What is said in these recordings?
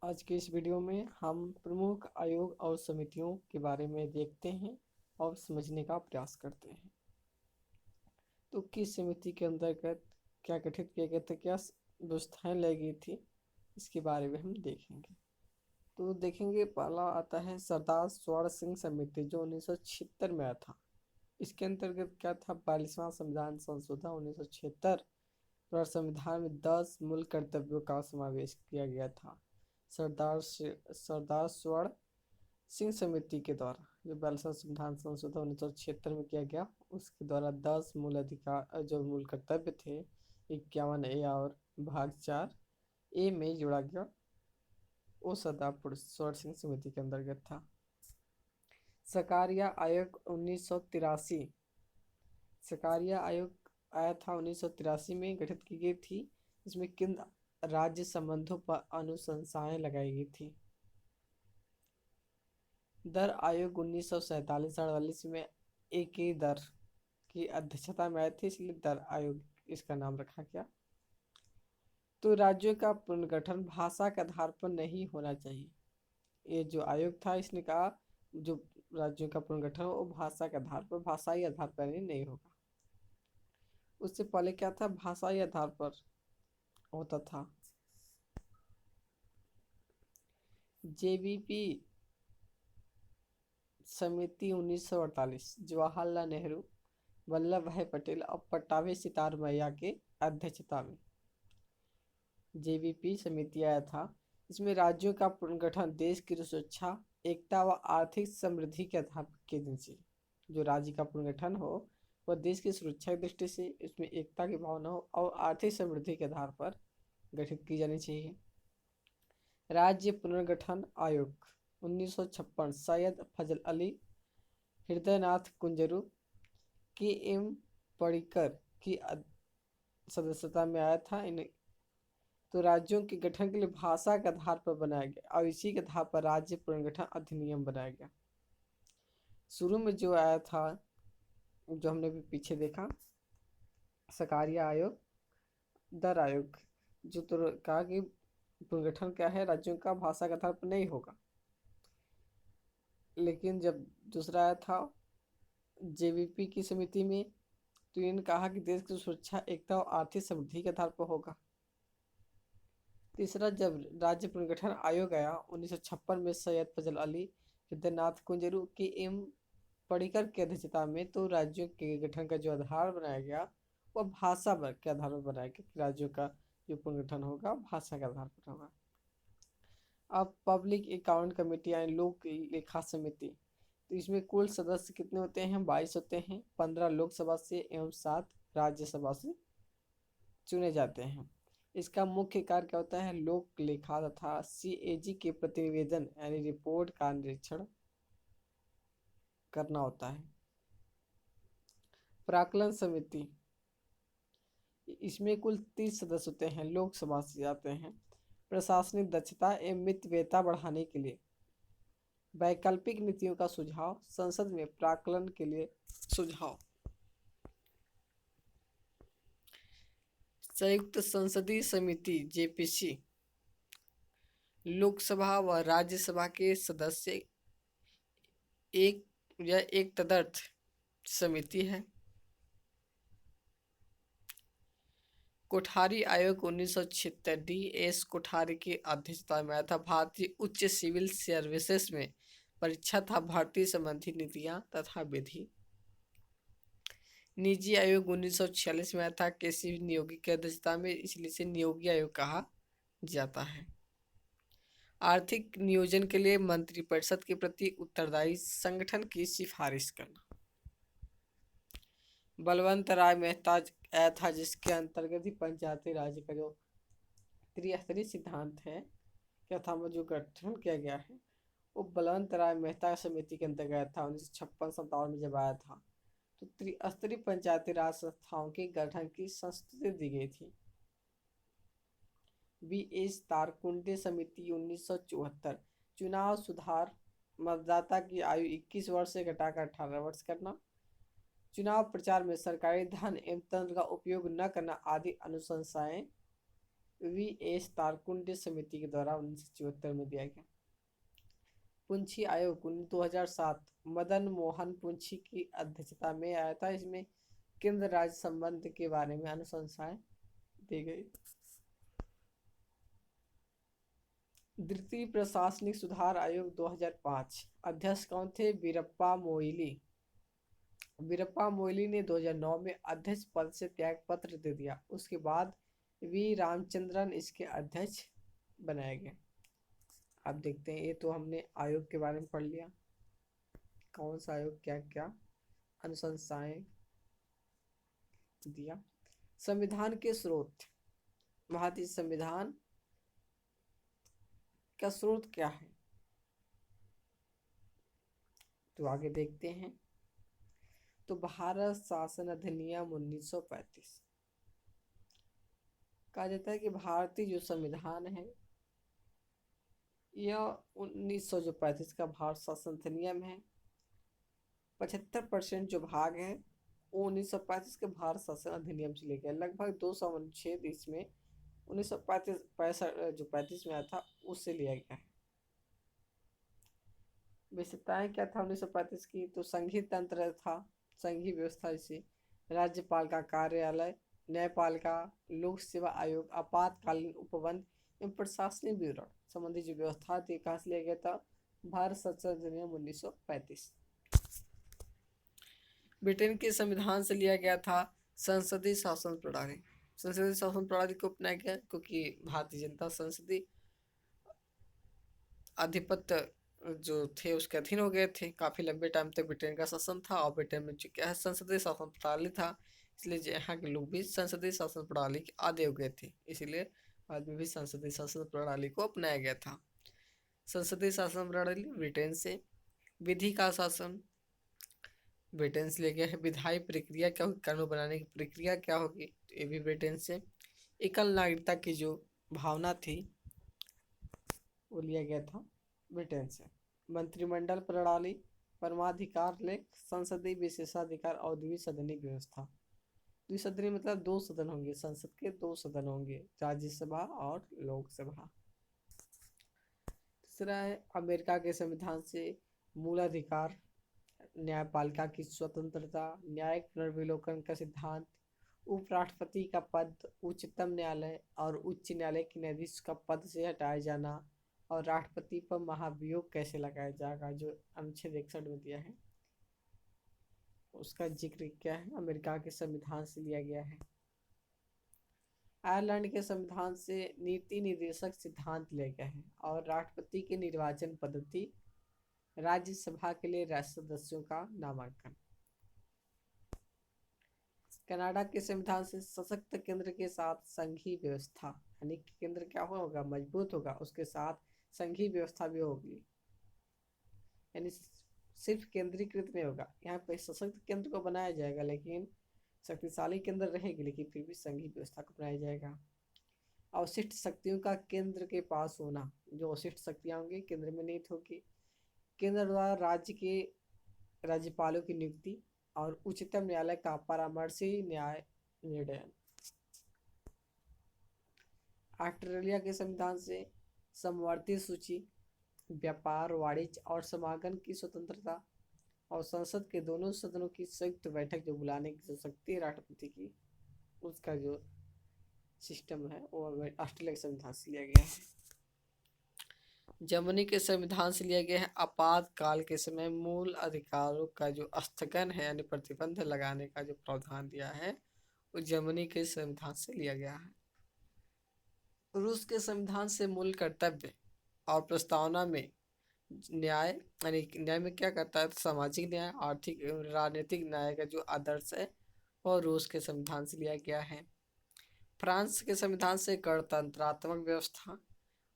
आज के इस वीडियो में हम प्रमुख आयोग और समितियों के बारे में देखते हैं और समझने का प्रयास करते हैं। तो किस समिति के अंतर्गत क्या गठित किया गया था, क्या व्यवस्थाएं लाई गई थी, इसके बारे में हम देखेंगे। तो देखेंगे, पहला आता है सरदार स्वर्ण सिंह समिति जो 1976 में आया था। इसके अंतर्गत क्या था, 42वां संविधान संशोधन 1976 और संविधान में 10 मूल कर्तव्यों का समावेश किया गया था। सरदार स्वर्ण सिंह समिति के द्वारा जो 42वां संविधान संशोधन 1976 में किया गया, उसके द्वारा 10 मूल अधिकार जो मूल कर्तव्य थे 51A और भाग 4A में जोड़ा गया, वो सरदार स्वर्ण सिंह समिति के अंतर्गत था। सकारिया आयोग 1983, सकारिया आयोग आया था 1983 में, गठित की गई थी। इसमें केंद्र राज्य संबंधों पर अनुशंसाएं लगाई गई थी। दर आयोग 1947-48 में एक ही दर की अध्यक्षता में आए थे, इसलिए दर आयोग इसका नाम रखा गया। तो राज्यों का पुनर्गठन भाषा के आधार पर नहीं होना चाहिए। ये जो आयोग था, इसने कहा जो राज्यों का पुनर्गठन वो भाषा के आधार पर, भाषाई आधार पर नहीं होगा। उससे पहले क्या था, भाषाई आधार पर होता था। जेबीपी समिति 1948 जवाहरलाल नेहरू, वल्लभ भाई पटेल और पट्टाभी सितार मैया के अध्यक्षता में जेबीपी समिति आया था। इसमें राज्यों का पुनर्गठन देश की सुरक्षा, एकता व आर्थिक समृद्धि के आधार पर किए जाने चाहिए। जो राज्य का पुनर्गठन हो वह देश की सुरक्षा की दृष्टि से, इसमें एकता की भावना हो और आर्थिक समृद्धि के आधार पर गठित की जानी चाहिए। राज्य पुनर्गठन आयोग 1956 सैयद फजल अली, हृदयनाथ कुंजरू, के.एम. पडिक्कर की सदस्यता में आया था। तो राज्यों के गठन के लिए भाषा के आधार पर बनाया गया और इसी के आधार पर राज्य पुनर्गठन अधिनियम बनाया गया। शुरू में जो आया था, जो हमने भी पीछे देखा, सकारिया आयोग, दर आयोग, जो तो कहा कि पुनर्गठन क्या है, राज्यों का भाषा के आधार पर नहीं होगा। लेकिन जब दूसरा आया था जेबीपी की समिति में, तो इन्होंने कहा कि देश की सुरक्षा, एकता और आर्थिक समृद्धि के आधार पर होगा। तीसरा, जब राज्य पुनर्गठन आयोग आया 1956 में सैयद फजल अली, हृदयनाथ कुंजरू, के.एम. पडिक्कर की अध्यक्षता में, तो राज्यों के गठन का जो आधार बनाया गया वह भाषा के आधार पर बनाया गया कि राज्यों का जो पुनर्गठन होगा भाषा के आधार पर होगा। अब पब्लिक अकाउंट कमेटी यानी लोक लेखा समिति, तो इसमें कुल सदस्य कितने होते हैं, 22 होते हैं। 15 लोकसभा से एवं 7 राज्यसभा से चुने जाते हैं। इसका मुख्य कार्य क्या होता है, लोक लेखा तथा सीएजी के प्रतिवेदन यानी रिपोर्ट का निरीक्षण करना होता है। प्राक्कलन समिति, इसमें कुल 30 सदस्य होते हैं, लोकसभा से जाते हैं। प्रशासनिक दक्षता एवं मितव्ययता बढ़ाने के लिए वैकल्पिक नीतियों का सुझाव, संसद में प्राक्कलन के लिए सुझाव। संयुक्त संसदीय समिति जेपीसी, लोकसभा व राज्यसभा के सदस्य एक या एक तदर्थ समिति है। कोठारी आयोग 1976 डी.एस. कोठारी की अध्यक्षता में आया था। भारतीय उच्च सिविल सर्विसेज में परीक्षा था भर्ती संबंधी नीतियां तथा विधि। निजी आयोग 1946 में आया था, किसी नियोगी की अध्यक्षता में, इसलिए इसे नियोगी आयोग कहा जाता है। आर्थिक नियोजन के लिए मंत्रिपरिषद के प्रति उत्तरदायी संगठन की सिफारिश करना। बलवंत राय मेहता आया था, जिसके अंतर्गत ही पंचायती राज का जो त्रिस्तरीय सिद्धांत है, क्या था, वो जो गठन किया गया है, वो बलवंत राय मेहता समिति के अंतर्गत था। 1956-57 में जब आया था, तो त्रिस्तरीय पंचायती राज संस्थाओं के गठन की संस्तुति दी गई थी। बी.एस. तारकुंडे समिति 1974 चुनाव सुधार, मतदाता की आयु 21 वर्ष से घटाकर 18 वर्ष करना, चुनाव प्रचार में सरकारी धन एवं तंत्र का उपयोग न करना आदि अनुशंसाएं V.S. तारकुंडे समिति के द्वारा 1974 में दिया गया। पुंछी आयोग 2007 मदन मोहन पुंछी की अध्यक्षता में आया था। इसमें केंद्र राज्य संबंध के बारे में अनुशंसाएं दी गई। द्वितीय प्रशासनिक सुधार आयोग 2005 अध्यक्ष कौन थे? वीरप्पा मोइली। वीरप्पा मोइली ने 2009 में अध्यक्ष पद से त्याग पत्र दे दिया। उसके बाद वी रामचंद्रन इसके अध्यक्ष बनाए गए। अब देखते हैं, ये तो हमने आयोग के बारे में पढ़ लिया, कौन सा आयोग क्या क्या अनुशंसाएं दिया। संविधान के स्रोत। भारतीय संविधान का स्रोत क्या है? तो आगे देखते हैं। तो भारत शासन अधिनियम 1935 कहा जाता है कि भारतीय जो संविधान है यह 1935 का भारत शासन अधिनियम है। 75% जो भाग है वो 1935 के भारत शासन अधिनियम से लिया गया। लगभग 200 अनुच्छेद इसमें 1935 जो 35 में आया था उससे लिया गया है। विशेषताएं क्या था 1935 की? तो संघीय तंत्र था, संघीय व्यवस्था, जैसे राज्यपाल का कार्यालय, न्यायपालिका, लोक सेवा आयोग, आपातकालीन उपबंध एवं प्रशासनिक विवरण संबंधी जो व्यवस्था थी कहाँ से लिया गया था? भारत शासन अधिनियम 1935। ब्रिटेन के संविधान से लिया गया था संसदीय शासन प्रणाली। संसदीय शासन प्रणाली को अपनाया गया क्योंकि भारतीय जनता संसदीय आधिपत्य जो थे उसके अधीन हो गए थे। काफी लंबे टाइम तक ब्रिटेन का शासन था और ब्रिटेन में जो क्या है संसदीय शासन प्रणाली था, इसलिए यहाँ के लोग भी संसदीय शासन प्रणाली के आदि हो गए थे। इसीलिए बाद में भी संसदीय शासन प्रणाली को अपनाया गया था। संसदीय शासन प्रणाली ब्रिटेन से। विधि का शासन ब्रिटेन से लिया गया है। विधायी प्रक्रिया क्या होगी? कानून बनाने की प्रक्रिया क्या होगी? ये भी ब्रिटेन से। एकल नागरिकता की जो भावना थी वो लिया गया था ब्रिटेन से। मंत्रिमंडल प्रणाली, परमाधिकार लेख, संसदीय विशेषाधिकार और द्विसदनी व्यवस्था। द्विसदनी मतलब 2 सदन होंगे, संसद के 2 सदन होंगे, राज्यसभा और लोकसभा। तीसरा है अमेरिका के संविधान से मूल अधिकार, न्यायपालिका की स्वतंत्रता, न्यायिक पुनर्विलोकन का सिद्धांत, उपराष्ट्रपति का पद उच्चतम न्यायालय और उच्च न्यायालय के न्यायाधीश का पद से हटाया जाना, और राष्ट्रपति पर महाभियोग कैसे लगाया जाएगा जो अनुच्छेद 61 में दिया है उसका जिक्र क्या है? अमेरिका के संविधान से लिया गया है। आयरलैंड के संविधान से नीति निर्देशक सिद्धांत लिया गया है और राष्ट्रपति के निर्वाचन पद्धति, राज्यसभा के लिए सदस्यों का नामांकन। कनाडा के संविधान से सशक्त केंद्र के साथ संघीय व्यवस्था, यानी कि केंद्र क्या होगा? मजबूत होगा, उसके साथ संघीय व्यवस्था भी होगी, यानी सिर्फ केंद्रीकृत नहीं होगा। यहाँ पे सशक्त केंद्र को बनाया जाएगा लेकिन शक्तिशाली केंद्र रहेगी, लेकिन फिर भी संघीय व्यवस्था को बनाया जाएगा। अवशिष्ट शक्तियों का केंद्र के पास होना, जो अवशिष्ट शक्तियाँ होंगी केंद्र में निहित होगी। केंद्र द्वारा राज्य के राज्यपालों की नियुक्ति और उच्चतम न्यायालय का परामर्शी न्याय निर्णय। ऑस्ट्रेलिया के संविधान से समवर्ती सूची, व्यापार, वाणिज्य और समागम की स्वतंत्रता और संसद के दोनों सदनों की संयुक्त बैठक जो बुलाने की जो शक्ति है राष्ट्रपति की, उसका जो सिस्टम है वो ऑस्ट्रेलिया के संविधान से लिया गया है। जर्मनी के संविधान से लिया गया है आपातकाल के समय मूल अधिकारों का जो स्थगन है यानी प्रतिबंध लगाने का जो प्रावधान दिया है वो जर्मनी के संविधान से लिया गया है। रूस के संविधान से मूल कर्तव्य और प्रस्तावना में न्याय, यानी न्याय में क्या करता है? सामाजिक न्याय, आर्थिक एवं राजनीतिक न्याय का जो आदर्श है वो रूस के संविधान से लिया गया है। फ्रांस के संविधान से गणतंत्रात्मक व्यवस्था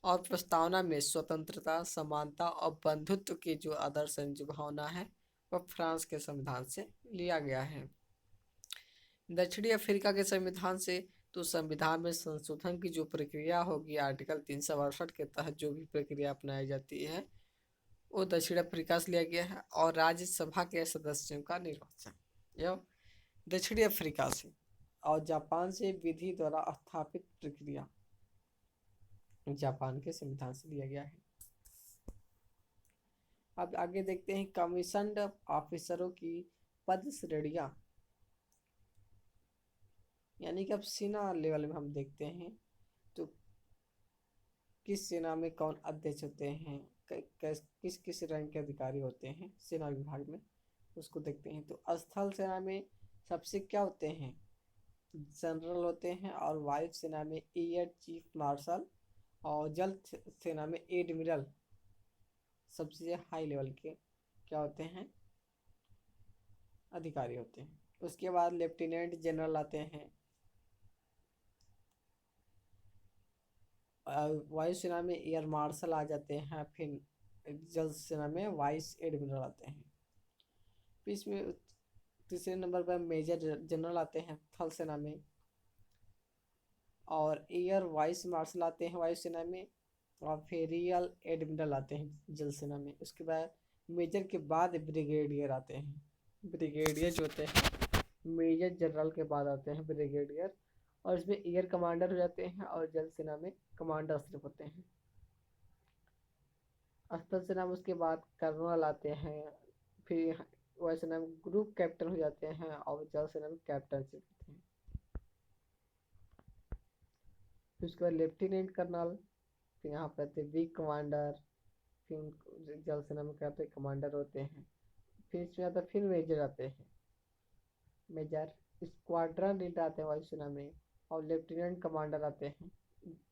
और प्रस्तावना में स्वतंत्रता, समानता और बंधुत्व की जो आदर्श जो भावना है वह फ्रांस के संविधान से लिया गया है। दक्षिणी अफ्रीका के संविधान से तो संविधान में संशोधन की जो प्रक्रिया होगी आर्टिकल 362 के तहत जो भी प्रक्रिया अपनाई जाती है वो दक्षिण अफ्रीका से लिया गया है। और राज्यसभा के सदस्यों का निर्वाचन यह दक्षिणी अफ्रीका से। और जापान से विधि द्वारा स्थापित प्रक्रिया, जापान के संविधान से लिया गया है। अब आगे देखते हैं कमीशन्ड ऑफिसरों की पद श्रेणियां, यानी कि अब सेना लेवल में हम देखते हैं तो किस सेना में कौन अध्यक्ष होते हैं, किस किस रैंक के अधिकारी होते हैं सेना विभाग में, उसको देखते हैं। तो स्थल सेना में सबसे क्या होते हैं, जनरल होते हैं, और वायु सेना में एयर चीफ मार्शल, और जल सेना में एडमिरल, सबसे हाई लेवल के क्या होते हैं, अधिकारी होते हैं। उसके बाद लेफ्टिनेंट जनरल आते हैं, वायुसेना में एयर मार्शल आ जाते हैं, फिर जल सेना में वाइस एडमिरल आते हैं। फिर इसमें तीसरे नंबर पर मेजर जनरल आते हैं थल सेना में, और एयर वाइस मार्शल आते हैं वायुसेना में, और फिर रियल एडमिरल आते हैं जल सेना में। उसके बाद मेजर के बाद ब्रिगेडियर आते हैं, ब्रिगेडियर जो होते हैं मेजर जनरल के बाद आते हैं ब्रिगेडियर, और इसमें एयर कमांडर हो जाते हैं, और जल सेना में कमांडर सिर्फ होते हैं। स्थल सेना में उसके बाद कर्नल आते हैं, फिर वायुसेना में ग्रुप कैप्टन हो जाते हैं, और जल सेना में कैप्टन सिर्फ होते हैं। फिर उसके बाद लेफ्टिनेंट कर्नल, फिर यहाँ पे आते हैं विंग कमांडर, फिर जल सेना में क्या होते हैं कमांडर होते हैं। फिर इसमें आता है फिर मेजर आते हैं, मेजर स्क्वाड्रन लीडर आते हैं वायुसेना में, और लेफ्टिनेंट कमांडर आते हैं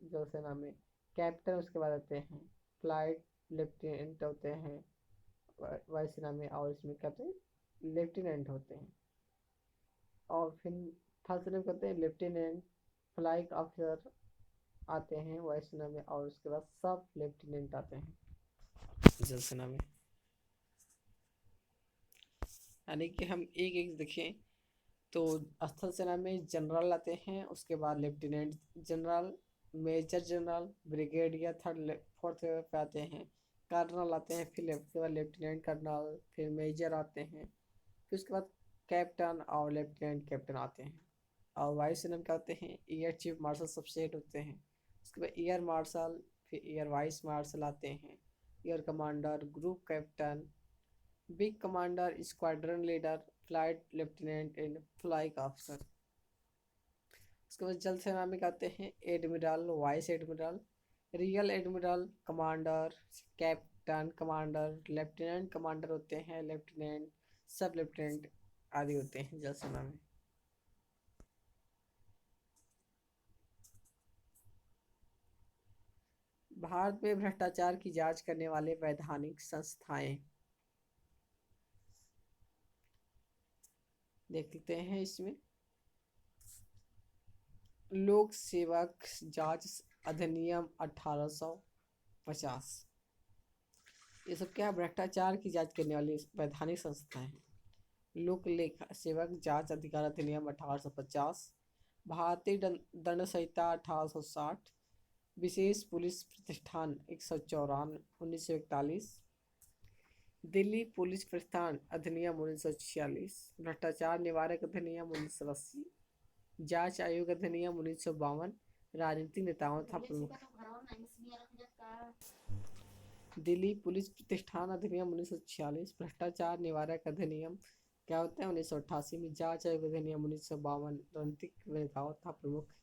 जल सेना में, कैप्टन उसके बाद आते हैं, फ्लाइट लेफ्टिनेंट होते हैं वायुसेना में, और इसमें क्या होते हैं लेफ्टिनेंट होते हैं। और फिर थर्ड सेना में कहते हैं लेफ्टिनेंट, फ्लाइट ऑफिसर आते हैं वायुसेना में, और उसके बाद सब लेफ्टिनेंट आते हैं जल सेना में। यानी कि हम एक एक देखें तो स्थल सेना में जनरल आते हैं, उसके बाद lieutenant general, major general, brigadier third fourth पे आते हैं, कर्नल आते हैं, फिर उसके बाद लेफ्टिनेंट कर्नल, फिर मेजर आते हैं, फिर उसके बाद कैप्टन और लेफ्टिनेंट कैप्टन आते हैं। और वायुसेना में क्या होते हैं एयर चीफ मार्शल सबसे हेड होते हैं, उसके बाद एयर मार्शल, फिर एयर वाइस मार्शल आते हैं, air commander, group captain, big commander, squadron leader, flight lieutenant and flying officer. उसके बाद जल सेना में कहते हैं admiral, vice admiral, real admiral, commander, captain, commander, lieutenant commander होते हैं, लेफ्टिनेंट, सब लेफ्टिनेंट आदि होते हैं जल सेना में। भारत में भ्रष्टाचार की जांच करने वाले वैधानिक संस्थाएं देख लेते हैं। इसमें लोक सेवक जांच अधिनियम 1850, ये सब क्या भ्रष्टाचार की जांच करने वाली वैधानिक संस्थाएं हैं। लोक लेखा सेवक जांच अधिकार अधिनियम 1850, भारतीय दंड संहिता 1860, विशेष पुलिस प्रतिष्ठान 154 1941, दिल्ली पुलिस प्रतिष्ठान अधिनियम 1946, भ्रष्टाचार निवारक अधिनियम 1980, जांच आयोग अधिनियम 1952, राजनीतिक नेताओं तथा प्रमुख। दिल्ली पुलिस प्रतिष्ठान अधिनियम 1946, भ्रष्टाचार निवारक अधिनियम क्या होता है 1988 में, जांच आयोग अधिनियम 1952, राजनीतिक नेताओं तथा प्रमुख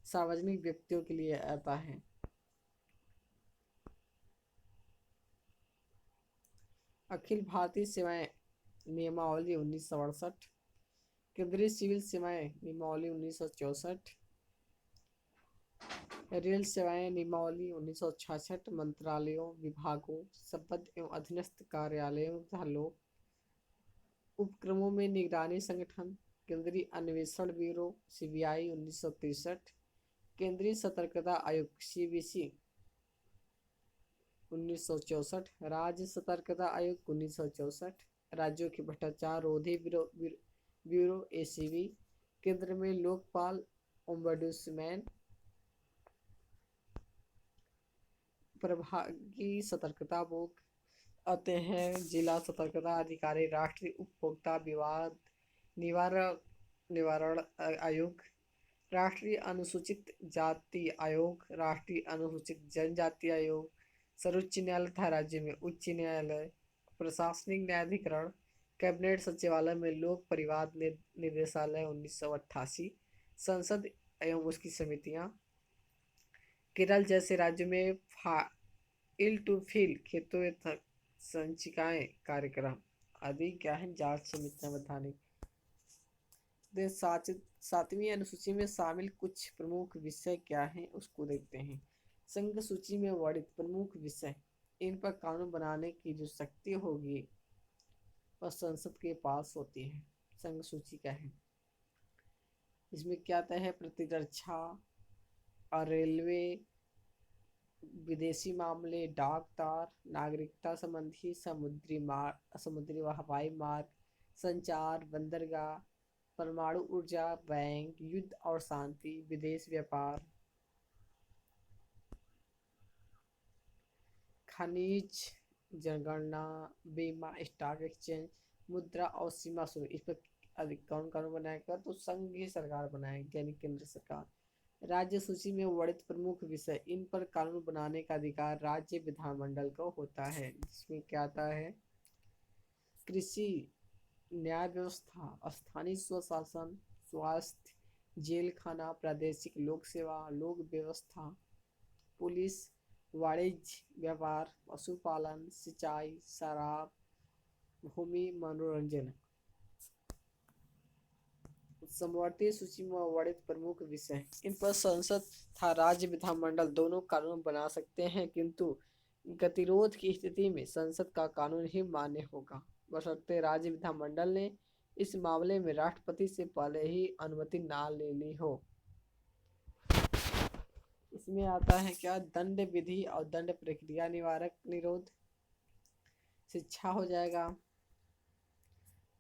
सार्वजनिक व्यक्तियों के लिए आता है। अखिल भारतीय सेवाएं नियमावली 1968, केंद्रीय सिविल सेवाएं नियमावली 1964, रेल सेवाएं नियमावली 1966, मंत्रालयों, विभागों, संबद्ध एवं अधीनस्थ कार्यालयों तथा लोक उपक्रमों में निगरानी संगठन, केंद्रीय अन्वेषण ब्यूरो सीबीआई 1963, केंद्रीय सतर्कता आयोग सीबीसी 1964, राज्य सतर्कता आयोग 1964, राज्यों के भ्रष्टाचार रोधी ब्यूरो एसीबी, केंद्र में लोकपाल ओम्बुड्समैन, प्रभागी सतर्कता बोर्ड आते हैं, जिला सतर्कता अधिकारी, राष्ट्रीय उपभोक्ता विवाद निवारण निवारण आयोग, राष्ट्रीय अनुसूचित जाति आयोग, राष्ट्रीय अनुसूचित जनजाति आयोग, सर्वोच्च न्यायालय तथा राज्य में उच्च न्यायालय, प्रशासनिक न्यायाधिकरण, कैबिनेट सचिवालय में लोक परिवार निदेशालय 1988, संसद एवं उसकी समितियां, केरल जैसे राज्यों में फाइल टू फिल खेतों तक संचिकाएं कार्यक्रम आदि क्या है जांच समितियां वैधानिक। सातवीं अनुसूची में शामिल कुछ प्रमुख विषय क्या हैं उसको देखते हैं। संघ सूची में वर्णित प्रमुख विषय, इन पर कानून बनाने की जो शक्ति होगी वह संसद के पास होती है। संघ सूची क्या है, इसमें क्या आता है, प्रतिरक्षा और रेलवे, विदेशी मामले, डाक तार, नागरिकता संबंधी, समुद्री व हवाई मार्ग, संचार, बंदरगाह, परमाणु ऊर्जा, बैंक, युद्ध और शांति, विदेश व्यापार, खनिज, जनगणना, बीमा, स्टॉक एक्सचेंज, मुद्रा और सीमा शुल्क। इस पर अधिक कौन कानून बनाएगा, तो संघीय सरकार बनाएगी यानी केंद्र सरकार। राज्य सूची में वर्णित प्रमुख विषय, इन पर कानून बनाने का अधिकार राज्य विधानमंडल को होता है, जिसमें क्या आता है, कृषि, न्याय व्यवस्था, स्थानीय स्वशासन, स्वास्थ्य, जेल खाना, प्रादेशिक लोक सेवा, लोक व्यवस्था, पुलिस, वाणिज्य व्यापार, पशुपालन, सिंचाई, शराब, भूमि, मनोरंजन। समवर्ती सूची में वर्णित प्रमुख विषय, इन पर संसद तथा राज्य विधानमंडल दोनों कानून बना सकते हैं, किंतु गतिरोध की स्थिति में संसद का कानून ही मान्य होगा, बशर्ते राज्य विधानमंडल ने इस मामले में राष्ट्रपति से पहले ही अनुमति ना ले ली हो। इसमें आता है क्या, दंड विधि और दंड प्रक्रिया निवारक निरोध, शिक्षा हो जाएगा,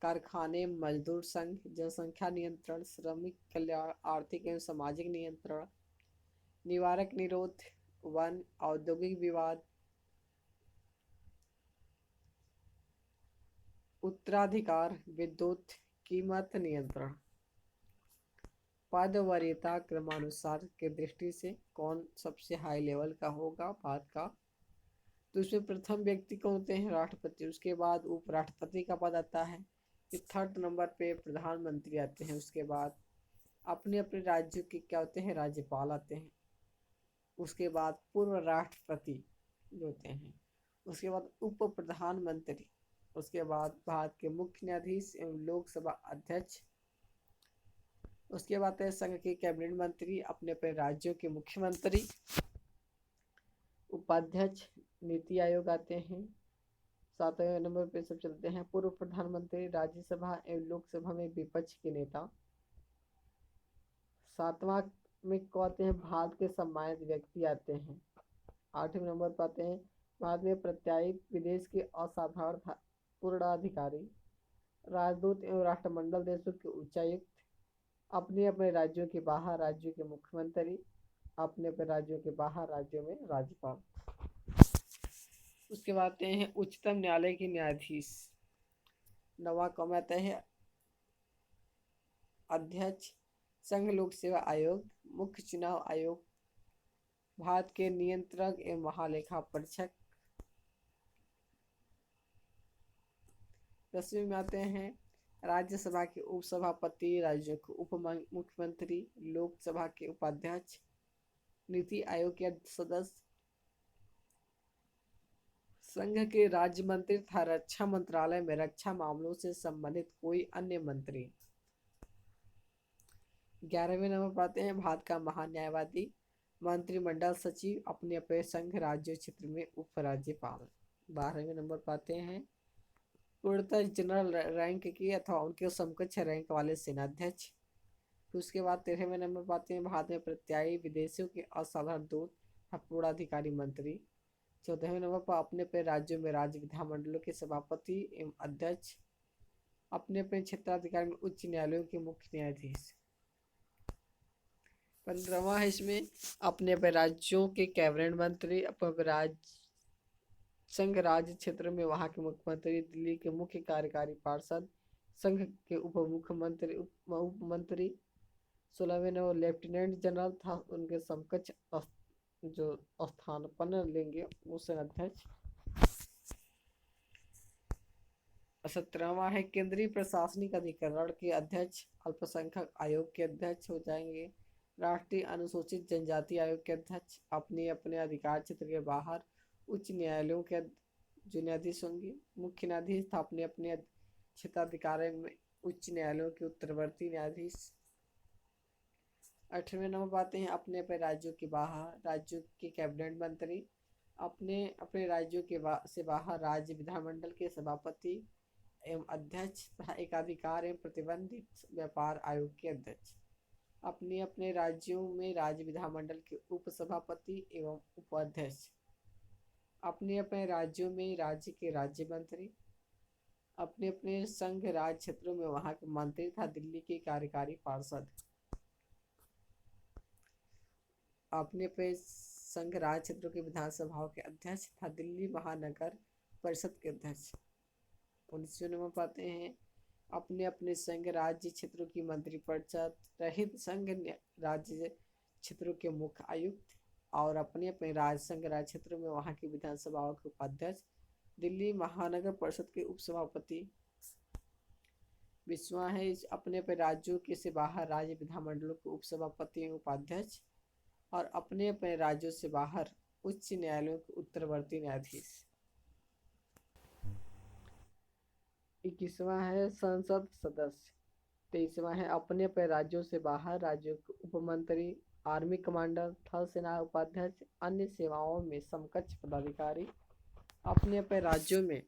कारखाने, मजदूर संघ, जनसंख्या नियंत्रण, श्रमिक कल्याण, आर्थिक एवं सामाजिक नियंत्रण, निवारक निरोध, वन, औद्योगिक विवाद, उत्तराधिकार, विद्युत, कीमत नियंत्रण। पद वरीयता क्रमानुसार के दृष्टि से कौन सबसे हाई लेवल का होगा भारत का, तो इसमें प्रथम व्यक्ति कौन होते हैं, राष्ट्रपति, उसके बाद उपराष्ट्रपति का पद आता है, फिर थर्ड नंबर पे प्रधानमंत्री आते हैं, उसके बाद अपने अपने राज्यों के क्या होते हैं, राज्यपाल आते हैं, उसके बाद पूर्व राष्ट्रपति जो होते हैं, उसके बाद उप प्रधानमंत्री, उसके बाद भारत के मुख्य न्यायाधीश एवं लोकसभा अध्यक्ष, उसके बाद है संघ के कैबिनेट मंत्री, अपने अपने राज्यों के मुख्यमंत्री, उपाध्यक्ष, नीति आयोग आते हैं, 7वें नंबर पे सब चलते हैं पूर्व प्रधानमंत्री, राज्यसभा एवं लोकसभा में विपक्ष के नेता। 7वां में को आते हैं भारत के सम्मानित व्यक्ति आते हैं। 8वें नंबर पर आते हैं भारत में प्रत्यायित विदेश के असाधारण पूर्णाधिकारी, राजदूत एवं राष्ट्रमंडल देशों के उच्चायुक्त, अपने अपने राज्यों के बाहर राज्यों के मुख्यमंत्री, अपने अपने राज्यों के बाहर राज्यों में राज्यपाल। उसके बाद आते हैं उच्चतम न्यायालय के न्यायाधीश। 9वां कौन आता है, अध्यक्ष, संघ लोक सेवा आयोग, मुख्य चुनाव आयोग, भारत के नियंत्रक एवं महालेखा परीक्षक। 10वीं में आते हैं राज्यसभा के उपसभापति, राज्यों के उप मुख्यमंत्री, लोकसभा के उपाध्यक्ष, नीति आयोग के सदस्य, संघ के राज्य मंत्री तथा रक्षा मंत्रालय में रक्षा मामलों से संबंधित कोई अन्य मंत्री। 11वें नंबर पर आते हैं भारत का महान्यायवादी, मंत्रिमंडल सचिव, अपने अपने संघ राज्य क्षेत्र में उपराज्यपाल। 12वें नंबर पर आते हैं पूर्णतः जनरल रैंक की अथवा उनके समकक्ष रैंक वाले सेनाध्यक्ष। फिर उसके बाद 13वें नंबर पर आते हैं भारत में प्रत्यायी विदेशों के असाधारण दूत तथा पूर्णाधिकारी मंत्री। 14वें नंबर पर अपने अपने राज्यों में राज्य विधानमंडलों के सभापति एवं अध्यक्ष, अपने अपने क्षेत्राधिकार में उच्च न्यायालयों के मुख्य न्यायाधीश। 15वां है इसमें अपने अपने राज्यों के कैबिनेट मंत्री, अपने राज्य संघ राज्य क्षेत्र में वहां के मुख्यमंत्री, दिल्ली के मुख्य कार्यकारी पार्षद, संघ के उप मुख्यमंत्री, उप मंत्री, 16वें नंबर लेफ्टिनेंट जनरल था, उनके समकक्ष जो स्थानापन्न लेंगे वो सेनाध्यक्ष। 17वां है केंद्रीय प्रशासनिक अधिकरण के अध्यक्ष अल्पसंख्यक आयोग के अध्यक्ष हो जाएंगे। राष्ट्रीय अनुसूचित जनजाति आयोग के अध्यक्ष अपने अपने अधिकार क्षेत्र के बाहर उच्च न्यायालयों के जो न्यायाधीश होंगे। मुख्य न्यायाधीश था अपने अपने क्षेत्राधिकार में उच्च न्यायालयों के उत्तरवर्ती न्यायाधीश। 8वें नंबर पाते हैं अपने अपने राज्यों के बाहर राज्यों के कैबिनेट मंत्री अपने अपने राज्यों के से बाहर राज्य विधानमंडल के सभापति एवं अध्यक्ष तथा एकाधिकार एवं प्रतिबंधित व्यापार आयोग के अध्यक्ष। अपने अपने राज्यों में राज्य विधानमंडल के उपसभापति एवं उपाध्यक्ष। अपने अपने राज्यों में राज्य के राज्य मंत्री। अपने अपने संघ राज्य क्षेत्रों में वहां के मंत्री तथा दिल्ली के कार्यकारी पार्षद। अपने अपने संघ राज्य क्षेत्रों के विधानसभाओं के अध्यक्ष तथा दिल्ली महानगर परिषद के अध्यक्ष। 19वें नंबर पाते हैं अपने अपने संघ राज्य क्षेत्रों की मंत्रिपरिषद रहित संघ राज्य क्षेत्रों के मुख्य आयुक्त और अपने अपने राज्य संघ राज्य क्षेत्रों में वहां की विधानसभाओं के उपाध्यक्ष, दिल्ली महानगर परिषद के उपसभापति। 20वां है अपने अपने राज्यों के से बाहर राज्य विधानमंडलों के उपसभापति एवं उपाध्यक्ष और अपने अपने राज्यों से बाहर उच्च न्यायालयों के उत्तरवर्ती न्यायाधीश। 21वां है संसद सदस्य। 23वां है अपने अपने राज्यों से बाहर राज्यों के उपमंत्री, आर्मी कमांडर, थल सेना उपाध्यक्ष, अन्य सेवाओं में समकक्ष पदाधिकारी। अपने अपने राज्यों में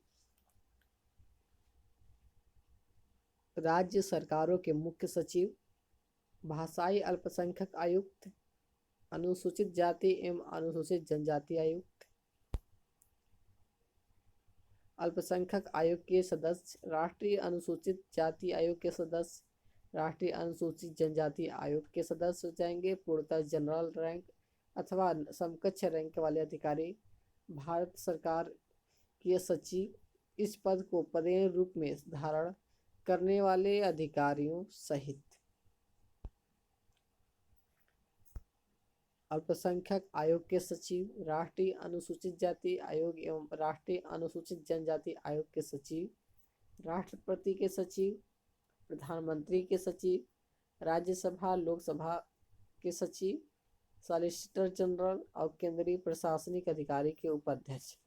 राज्य सरकारों के मुख्य सचिव, भाषाई अल्पसंख्यक आयुक्त, अनुसूचित जाति एवं अनुसूचित जनजाति आयुक्त, अल्पसंख्यक आयोग के सदस्य, राष्ट्रीय अनुसूचित जाति आयोग के सदस्य, राष्ट्रीय अनुसूचित जनजाति आयोग के सदस्य हो जाएंगे। पूर्णतः जनरल रैंक अथवा समकक्ष रैंक वाले अधिकारी। भारत सरकार के सचिव इस पद को पदेन रूप में धारण करने वाले अधिकारियों सहित अल्पसंख्यक आयोग के सचिव, राष्ट्रीय अनुसूचित जाति आयोग एवं राष्ट्रीय अनुसूचित जनजाति आयोग के सचिव, राष्ट्रपति के सचिव, प्रधानमंत्री के सचिव, राज्यसभा लोकसभा के सचिव, सॉलिसिटर जनरल और केंद्रीय प्रशासनिक अधिकारी के उपाध्यक्ष।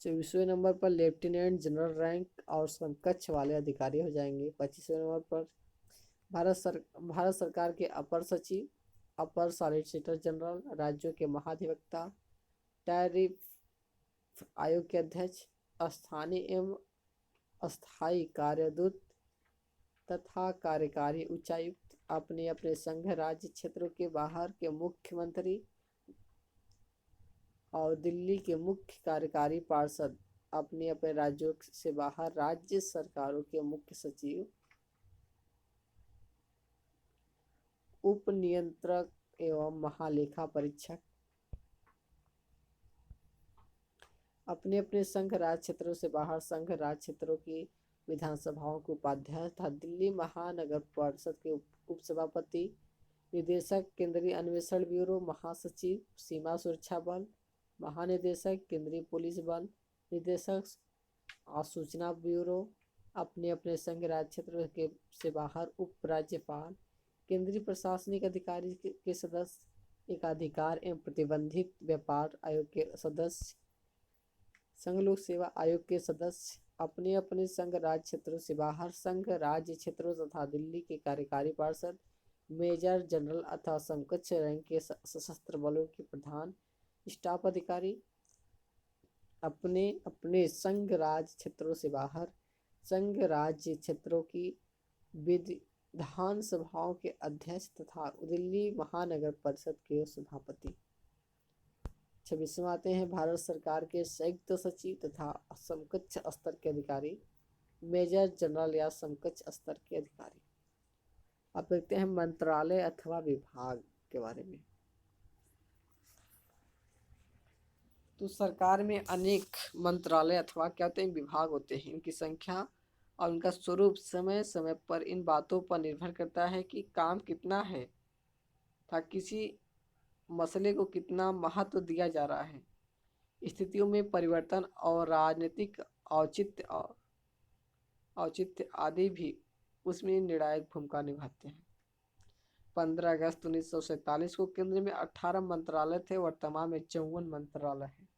24वें नंबर पर लेफ्टिनेंट जनरल रैंक और समकक्ष वाले अधिकारी हो जाएंगे। 25वें नंबर पर भारत सरकार के अपर सचिव, अपर सॉलिसिटर जनरल, राज्यों के महाधिवक्ता, टैरिफ आयोग के अध्यक्ष, स्थानीय एवं अस्थायी कार्यदूत तथा कार्यकारी उच्चायुक्त। अपने अपने संघ राज्य क्षेत्रों के बाहर के मुख्यमंत्री और दिल्ली के मुख्य कार्यकारी पार्षद। अपने अपने राज्यों से बाहर राज्य सरकारों के मुख्य सचिव, उप नियंत्रक एवं महालेखा परीक्षक। अपने अपने संघ राज्य क्षेत्रों से बाहर संघ राज्य क्षेत्रों की विधानसभाओं के उपाध्यक्ष तथा दिल्ली महानगर परिषद के उपसभापति, निदेशक केंद्रीय अन्वेषण ब्यूरो, महासचिव सीमा सुरक्षा बल, महानिदेशक केंद्रीय पुलिस बल, निदेशक सूचना ब्यूरो। अपने अपने संघ राज्य क्षेत्र के से बाहर उप राज्यपाल, केंद्रीय प्रशासनिक अधिकारी के सदस्य, एकाधिकार एवं प्रतिबंधित व्यापार आयोग के सदस्य, संघ लोक सेवा आयोग के सदस्य। अपने अपने संघ राज्य क्षेत्रों से बाहर संघ राज्य क्षेत्रों तथा दिल्ली के कार्यकारी पार्षद, मेजर जनरल अथवा समकक्ष रैंक के सशस्त्र बलों के प्रधान, स्टाफ अधिकारी। अपने अपने संघ राज्य क्षेत्रों से बाहर संघ राज्य क्षेत्रों की विधानसभाओं के अध्यक्ष तथा दिल्ली महानगर परिषद के सभापति। 26वां आते हैं भारत सरकार के संयुक्त सचिव तथा समकक्ष स्तर के अधिकारी, मेजर जनरल या समकक्ष स्तर के अधिकारी। अब देखते हैं मंत्रालय अथवा विभाग के बारे में। तो सरकार में अनेक मंत्रालय अथवा क्या होते हैं, विभाग होते हैं। इनकी संख्या और उनका स्वरूप समय समय पर इन बातों पर निर्भर करता है कि काम कितना है था, किसी मसले को कितना महत्व दिया जा रहा है। स्थितियों में परिवर्तन और राजनीतिक औचित्य औचित्य आदि भी उसमें निर्णायक भूमिका निभाते हैं। 15 अगस्त 1947 को केंद्र में 18 मंत्रालय थे, वर्तमान में 54 मंत्रालय हैं।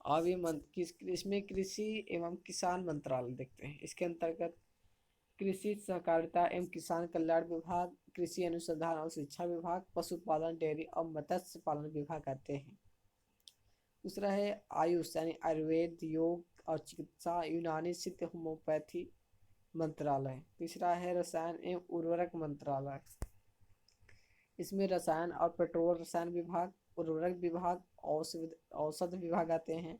अब ये इसमें कृषि एवं किसान मंत्रालय देखते हैं। इसके अंतर्गत कृषि सहकारिता एवं किसान कल्याण विभाग, कृषि अनुसंधान और शिक्षा विभाग, पशुपालन, डेयरी और मत्स्य पालन विभाग आते हैं। दूसरा है आयुष यानी आयुर्वेद, योग और चिकित्सा, यूनानी सिद्ध, होम्योपैथी मंत्रालय। तीसरा है रसायन एवं उर्वरक मंत्रालय। इसमें रसायन और पेट्रोल रसायन विभाग, उर्वरक विभाग, औषध विभाग आते हैं।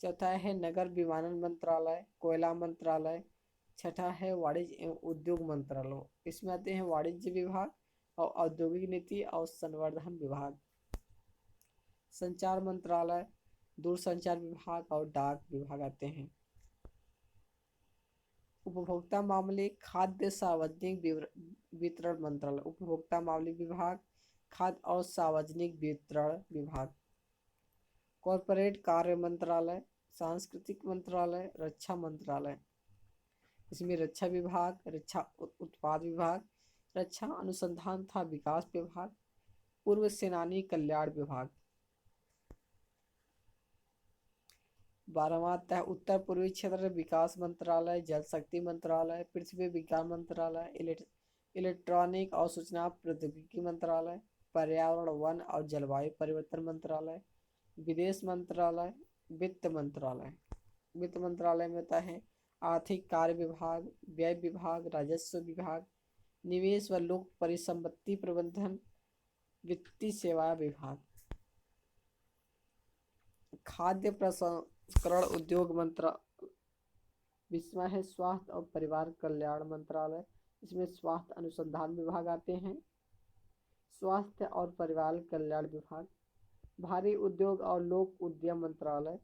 चौथा है नगर विमानन मंत्रालय, कोयला मंत्रालय। छठा है वाणिज्य एवं उद्योग मंत्रालय। इसमें आते हैं वाणिज्य विभाग और औद्योगिक नीति और संवर्धन विभाग। संचार मंत्रालय, दूरसंचार विभाग और डाक विभाग आते हैं। उपभोक्ता मामले, खाद्य सार्वजनिक वितरण मंत्रालय, उपभोक्ता मामले विभाग, खाद्य और सार्वजनिक वितरण विभाग। कॉरपोरेट कार्य मंत्रालय, सांस्कृतिक मंत्रालय, रक्षा मंत्रालय। इसमें रक्षा विभाग, रक्षा उत्पाद विभाग, रक्षा अनुसंधान तथा विकास विभाग, पूर्व सेनानी कल्याण विभाग। 12वां आता है उत्तर पूर्वी क्षेत्र विकास मंत्रालय, जल शक्ति मंत्रालय, पृथ्वी विज्ञान मंत्रालय, इलेक्ट्रॉनिक और सूचना प्रौद्योगिकी मंत्रालय, पर्यावरण वन और जलवायु परिवर्तन मंत्रालय, विदेश मंत्रालय, वित्त मंत्रालय। वित्त मंत्रालय में होता है आर्थिक कार्य विभाग, व्यय विभाग, राजस्व विभाग, निवेश व लोक परिसंपत्ति प्रबंधन, वित्तीय सेवा विभाग। खाद्य प्रसंस्करण उद्योग मंत्रालय। 20वां है स्वास्थ्य और परिवार कल्याण मंत्रालय। इसमें स्वास्थ्य अनुसंधान विभाग आते हैं। स्वास्थ्य और परिवार कल्याण विभाग। भारी उद्योग और लोक उद्यम मंत्रालय,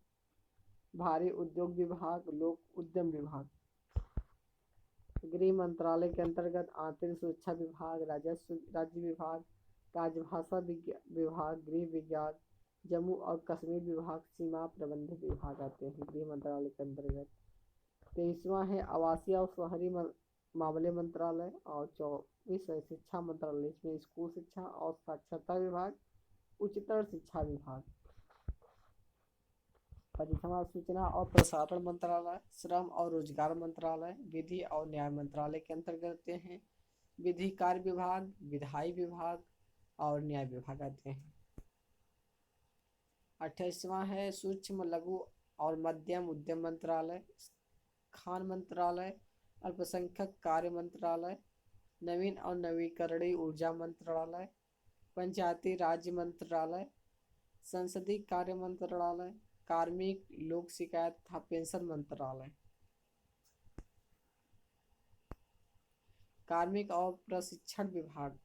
भारी उद्योग विभाग, लोक उद्यम विभाग। गृह मंत्रालय के अंतर्गत आंतरिक सुरक्षा विभाग, राजस्व राज्य विभाग, राजभाषा विभाग, गृह विज्ञान, जम्मू और कश्मीर विभाग, सीमा प्रबंधन विभाग आते हैं गृह मंत्रालय के अंतर्गत। 23वां है आवासीय और शहरी मामले मंत्रालय और 24 है शिक्षा मंत्रालय। इसमें स्कूल शिक्षा और साक्षरता विभाग, उच्चतर शिक्षा विभाग। 25वां सूचना और प्रसारण मंत्रालय, श्रम और रोजगार मंत्रालय, विधि और न्याय मंत्रालय के अंतर्गत आते हैं। विधि कार्य विभाग, विधायी विभाग और न्याय विभाग आते हैं। 28वां है सूक्ष्म लघु और मध्यम उद्यम मंत्रालय, खान मंत्रालय, अल्पसंख्यक कार्य मंत्रालय, नवीन और नवीकरणीय ऊर्जा मंत्रालय, पंचायती राज्य मंत्रालय, संसदीय कार्य मंत्रालय, कार्मिक लोक शिकायत तथा पेंशन मंत्रालय। कार्मिक और प्रशिक्षण विभाग,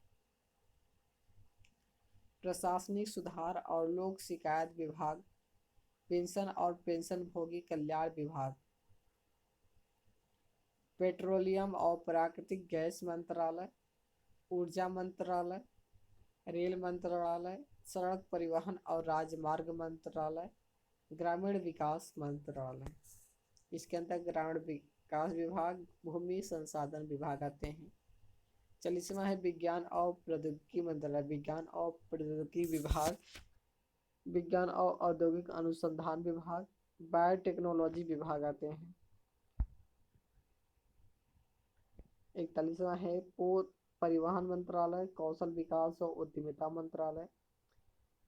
प्रशासनिक सुधार और लोक शिकायत विभाग, पेंशन और पेंशनभोगी कल्याण विभाग, पेट्रोलियम और प्राकृतिक गैस मंत्रालय, ऊर्जा मंत्रालय, रेल मंत्रालय, सड़क परिवहन और राजमार्ग मंत्रालय, ग्रामीण विकास मंत्रालय। इसके अंदर ग्रामीण विकास विभाग, भूमि संसाधन विभाग आते हैं। 40वां है विज्ञान और प्रौद्योगिकी मंत्रालय, विज्ञान और प्रौद्योगिकी विभाग, विज्ञान और औद्योगिक अनुसंधान विभाग, बायोटेक्नोलॉजी विभाग आते हैं। 41वां है परिवहन मंत्रालय, कौशल विकास और उद्यमिता मंत्रालय।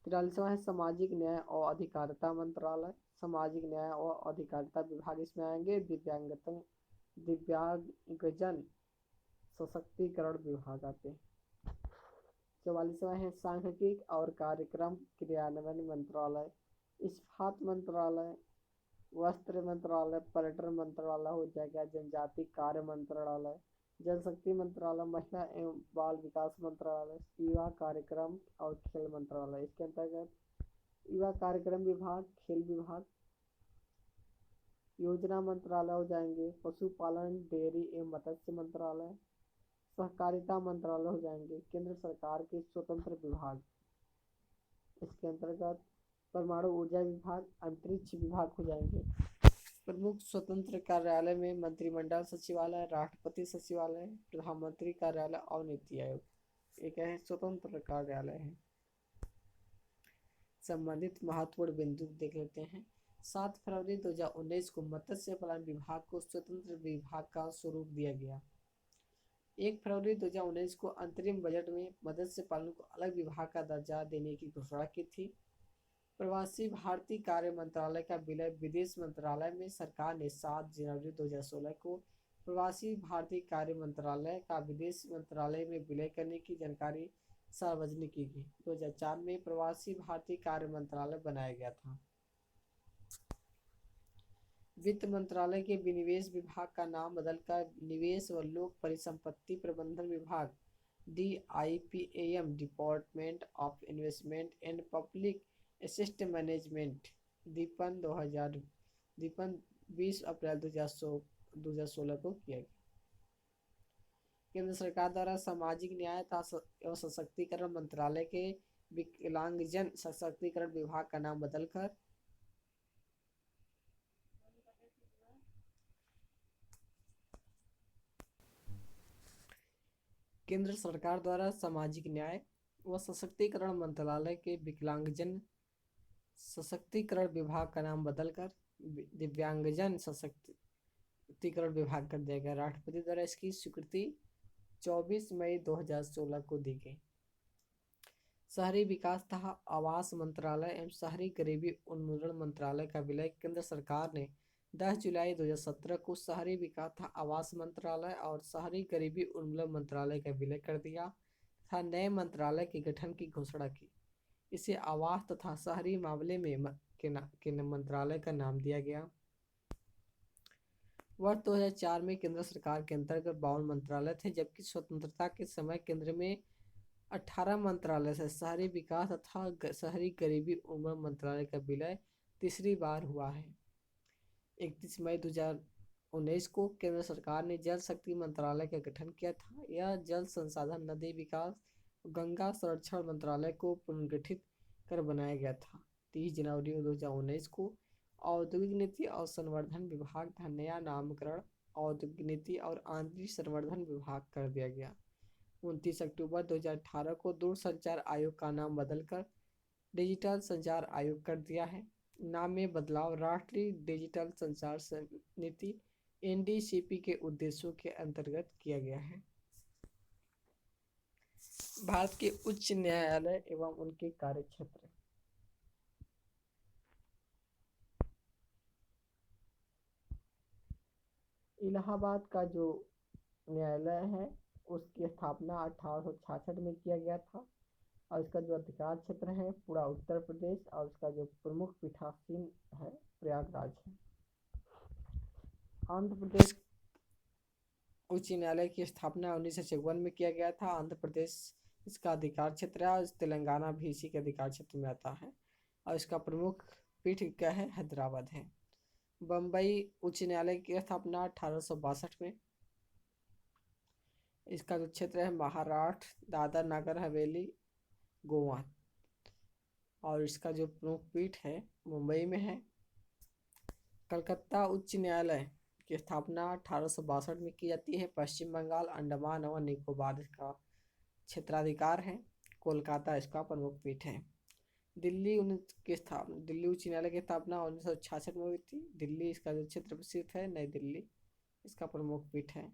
43वां है सामाजिक न्याय और अधिकारिता मंत्रालय, सामाजिक न्याय और अधिकारिता विभाग इसमें आएंगे। दिव्यांगजन सशक्तिकरण विभाग आते हैं। 44वां है सांख्यिकी और कार्यक्रम क्रियान्वयन मंत्रालय, इस्पात मंत्रालय, वस्त्र मंत्रालय, पर्यटन मंत्रालय हो जाएगा, जनजाति कार्य मंत्रालय, जल शक्ति मंत्रालय, महिला एवं बाल विकास मंत्रालय, युवा कार्यक्रम और खेल मंत्रालय। इसके अंतर्गत युवा कार्यक्रम विभाग, खेल विभाग, योजना मंत्रालय हो जाएंगे, पशुपालन डेयरी एवं मत्स्य मंत्रालय, सहकारिता मंत्रालय हो जाएंगे, केंद्र सरकार के स्वतंत्र विभाग, इसके अंतर्गत परमाणु ऊर्जा विभाग, अंतरिक्ष विभाग हो जाएंगे। प्रमुख स्वतंत्र कार्यालय में मंत्रिमंडल सचिवालय, राष्ट्रपति सचिवालय, प्रधानमंत्री कार्यालय और नीति आयोग एक है स्वतंत्र कार्यालय है। संबंधित महत्वपूर्ण बिंदु देख लेते हैं। 7 फरवरी 2019 को मत्स्य पालन विभाग को स्वतंत्र विभाग का स्वरूप दिया गया। 1 फरवरी 2019 को अंतरिम बजट में मत्स्य पालन को अलग विभाग का दर्जा देने की घोषणा की थी। प्रवासी भारतीय कार्य मंत्रालय का विलय विदेश मंत्रालय में सरकार ने 7 जनवरी 2016 को प्रवासी भारतीय कार्य मंत्रालय का विदेश मंत्रालय में विलय करने की जानकारी सार्वजनिक की गई। 2004 में प्रवासी भारतीय कार्य मंत्रालय बनाया गया था। वित्त मंत्रालय के विनिवेश विभाग का नाम बदलकर निवेश व लोक परिसंपत्ति प्रबंधन विभाग DIPAM department of investment and public asset management DIPAM 20 अप्रैल 2016 को किया गया। केंद्र सरकार द्वारा सामाजिक न्याय एवं सशक्तिकरण मंत्रालय के विकलांगजन सशक्तिकरण विभाग का नाम बदलकर केंद्र सरकार द्वारा सामाजिक न्याय व सशक्तिकरण मंत्रालय के विकलांगजन सशक्तिकरण विभाग का नाम बदलकर दिव्यांगजन सशक्तिकरण विभाग कर दिया गया। राष्ट्रपति द्वारा इसकी स्वीकृति 24 मई 2016 को दी गई। शहरी विकास तथा आवास मंत्रालय एवं शहरी गरीबी उन्मूलन मंत्रालय का विलय केंद्र सरकार ने 10 जुलाई 2017 को शहरी विकास तथा आवास मंत्रालय और शहरी गरीबी उन्मूलन मंत्रालय का विलय कर दिया तथा नए मंत्रालय के गठन की घोषणा की। इसे आवास तथा शहरी मामले में के मंत्रालय का नाम दिया गया। वर्ष 2004 में केंद्र सरकार के अंतर्गत 52 मंत्रालय थे, जबकि स्वतंत्रता के समय केंद्र में 18 मंत्रालय से शहरी विकास तथा शहरी गरीबी उन्मूलन मंत्रालय का विलय तीसरी बार हुआ है। 31 मई 2019 को केंद्र सरकार ने जल शक्ति मंत्रालय का गठन किया था। यह जल संसाधन, नदी विकास, गंगा संरक्षण मंत्रालय को पुनर्गठित कर बनाया गया था। 30 जनवरी 2019 को औद्योगिक नीति और संवर्धन विभाग का नया नामकरण औद्योगिक नीति और आंतरिक संवर्धन विभाग कर दिया गया। 29 अक्टूबर 2018 को दूरसंचार आयोग का नाम बदलकर डिजिटल संचार आयोग कर दिया है। नाम में बदलाव राष्ट्रीय डिजिटल संचार नीति NDCP के उद्देश्यों के अंतर्गत किया गया है। भारत के उच्च न्यायालय एवं उनके कार्यक्षेत्र। इलाहाबाद का जो न्यायालय है उसकी स्थापना 1866 में किया गया था और इसका जो अधिकार क्षेत्र है पूरा उत्तर प्रदेश और इसका जो प्रमुख पीठासीन है प्रयागराज है। आंध्र प्रदेश उच्च न्यायालय की स्थापना 1954 में किया गया था। आंध्र प्रदेश इसका अधिकार क्षेत्र है और तेलंगाना भी इसी के अधिकार क्षेत्र में आता है और इसका प्रमुख पीठ क्या है, हैदराबाद है। बम्बई उच्च न्यायालय की स्थापना 1862 में। इसका जो क्षेत्र है महाराष्ट्र, दादर नगर हवेली, गोवा और इसका जो प्रमुख पीठ है मुंबई में है। कलकत्ता उच्च न्यायालय की स्थापना 1862 में की जाती है। पश्चिम बंगाल, अंडमान और निकोबार इसका क्षेत्राधिकार है। कोलकाता इसका प्रमुख पीठ है। दिल्ली उच्च न्यायालय की स्थापना 1966 में हुई थी। दिल्ली इसका जो क्षेत्र स्थित है, नई दिल्ली इसका प्रमुख पीठ है।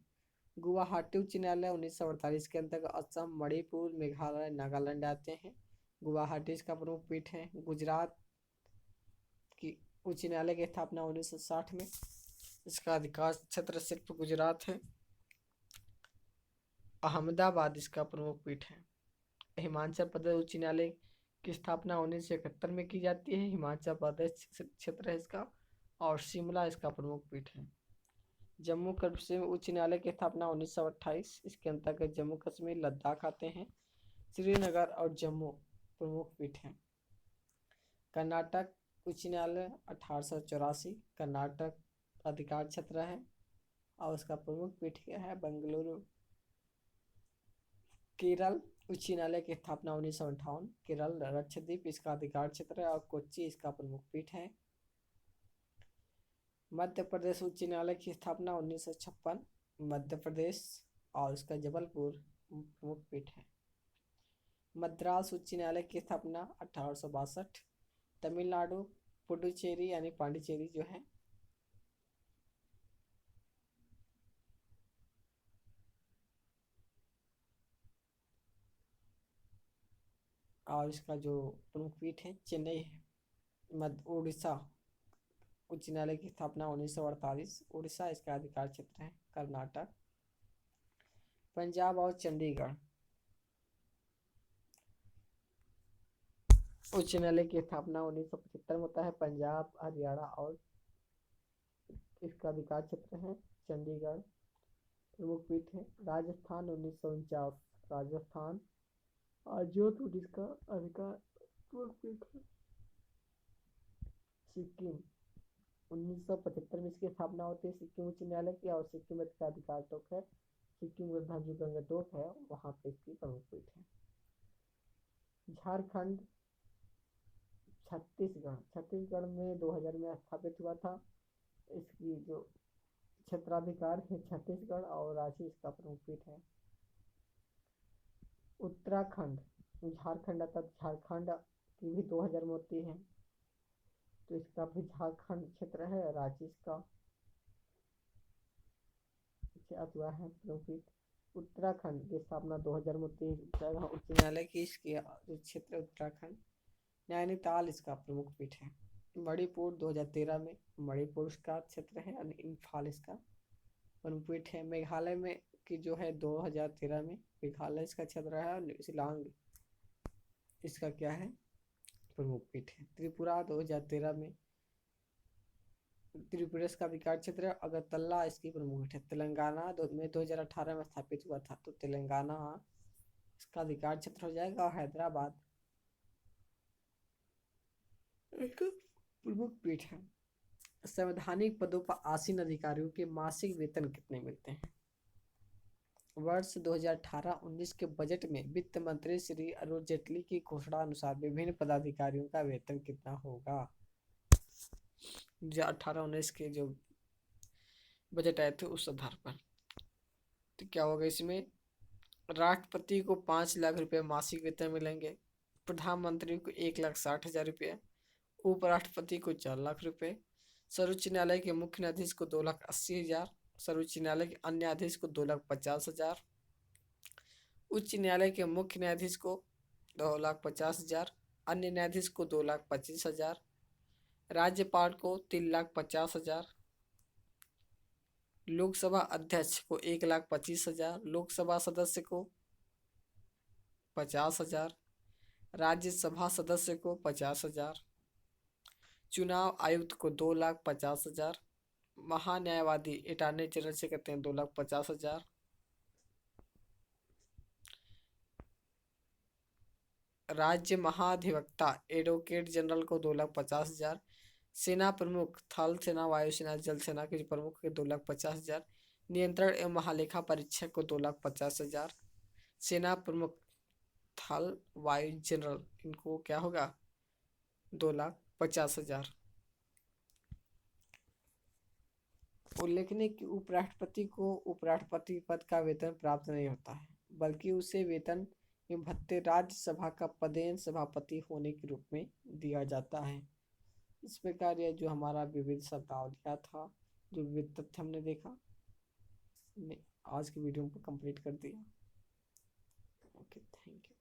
गुवाहाटी उच्च न्यायालय 1948 के अंतर्गत असम, मणिपुर, मेघालय, नागालैंड आते हैं। गुवाहाटी इसका प्रमुख पीठ है। गुजरात की उच्च न्यायालय की स्थापना 1960 में। इसका अधिकार क्षेत्र सिर्फ गुजरात है। अहमदाबाद इसका प्रमुख पीठ है। हिमाचल प्रदेश उच्च न्यायालय की स्थापना 1971 में की जाती है। हिमाचल प्रदेश क्षेत्र है इसका और शिमला इसका प्रमुख पीठ है। जम्मू कश्मीर उच्च न्यायालय की स्थापना 1928। इसके अंतर्गत जम्मू कश्मीर, लद्दाख आते हैं। श्रीनगर और जम्मू प्रमुख पीठ हैं। कर्नाटक उच्च न्यायालय 1884। कर्नाटक अधिकार क्षेत्र है और उसका प्रमुख पीठ क्या है? बेंगलुरु। केरल उच्च न्यायालय की स्थापना 1958। केरल लक्षद्वीप इसका अधिकार क्षेत्र है और कोच्चि इसका प्रमुख पीठ है। मध्य प्रदेश उच्च न्यायालय की स्थापना 1956। मध्य प्रदेश और उसका जबलपुर प्रमुख पीठ है। मद्रास उच्च न्यायालय की स्थापना 1862। तमिलनाडु पुडुचेरी यानी पांडिचेरी जो है और इसका जो प्रमुख पीठ है चेन्नई है। मध्य उड़ीसा उच्च न्यायालय की स्थापना 1948। उड़ीसा इसका अधिकार क्षेत्र है। कर्नाटक पंजाब और चंडीगढ़ उच्च न्यायालय की स्थापना 1975 में होता है। पंजाब हरियाणा और इसका अधिकार क्षेत्र है। चंडीगढ़ प्रमुख पीठ है। राजस्थान 1949। राजस्थान और जोधपुर इसका अधिकार प्रमुख पीठ है। सिक्किम 1975 में इसकी स्थापना होती है सिक्किम उच्च न्यायालय की और सिक्किम इसका अधिकार टोक है। सिक्किम में जो गंगटोक है वहाँ पे इसकी प्रमुख पीठ है। झारखंड छत्तीसगढ़ में 2000 में स्थापित हुआ था। इसकी जो क्षेत्राधिकार है छत्तीसगढ़ और रांची इसका प्रमुख पीठ है। उत्तराखंड झारखंड आता झारखंड की भी 2000 में होती है तो इसका भी झारखंड क्षेत्र है। रांची इसका हुआ है प्रमुख पीठ। उत्तराखंड की स्थापना 2000 में होती है उच्च न्यायालय की। इसके जो क्षेत्र उत्तराखंड नैनीताल इसका प्रमुख पीठ है। मणिपुर 2013 में मणिपुर इसका क्षेत्र है और इम्फाल इसका प्रमुख पीठ है। मेघालय में की जो है 2013 में मेघालय इसका क्षेत्र है और शिलांग इसका क्या है प्रमुख पीठ है। त्रिपुरा 2013 में त्रिपुरा इसका अधिकार क्षेत्र है। अगरतला इसकी प्रमुख पीठ है। तेलंगाना में 2018 में स्थापित हुआ था तो तेलंगाना इसका अधिकार क्षेत्र हो जाएगा। हैदराबाद एक प्रमुख पीठ है। संवैधानिक पदों पर आसीन अधिकारियों के मासिक वेतन कितने मिलते हैं? वर्ष 2018-19 के बजट में वित्त मंत्री श्री अरुण जेटली की घोषणा अनुसार विभिन्न पदाधिकारियों का वेतन कितना होगा? 2018-19 के जो बजट आए थे उस आधार पर तो क्या होगा इसमें? राष्ट्रपति को 5 लाख रुपए मासिक वेतन मिलेंगे। प्रधानमंत्री को 1,60,000 रुपये। उपराष्ट्रपति को 4 लाख रुपए। सर्वोच्च न्यायालय के मुख्य न्यायाधीश को 2,80,000। सर्वोच्च न्यायालय के अन्य न्यायाधीश को 2,50,000। उच्च न्यायालय के मुख्य न्यायाधीश को 2,50,000। अन्य न्यायाधीश को 2,25,000। राज्यपाल को 3,50,000। लोकसभा अध्यक्ष को 1,25,000। लोकसभा सदस्य को 50,000। राज्यसभा सदस्य को 50,000। चुनाव आयुक्त को 2,50,000। महान्यायवादी अटॉर्नी जनरल से कहते हैं 2,50,000। राज्य महाधिवक्ता एडवोकेट जनरल को 2,50,000। सेना प्रमुख थल सेना वायुसेना जल सेना के प्रमुख के 2,50,000। नियंत्रण एवं महालेखा परीक्षक को 2,50,000। सेना प्रमुख थल वायु जनरल इनको क्या होगा 2,50,000। उल्लेखनीय कि उपराष्ट्रपति को उपराष्ट्रपति पद का वेतन प्राप्त नहीं होता है बल्कि उसे वेतन एवं भत्ते राज्यसभा का पदेन सभापति होने के रूप में दिया जाता है। इस प्रकार यह जो हमारा विविध शब्दावलियाँ था जो विविध तथ्य हमने देखा आज की वीडियो को कंप्लीट कर दिया। Okay thank you.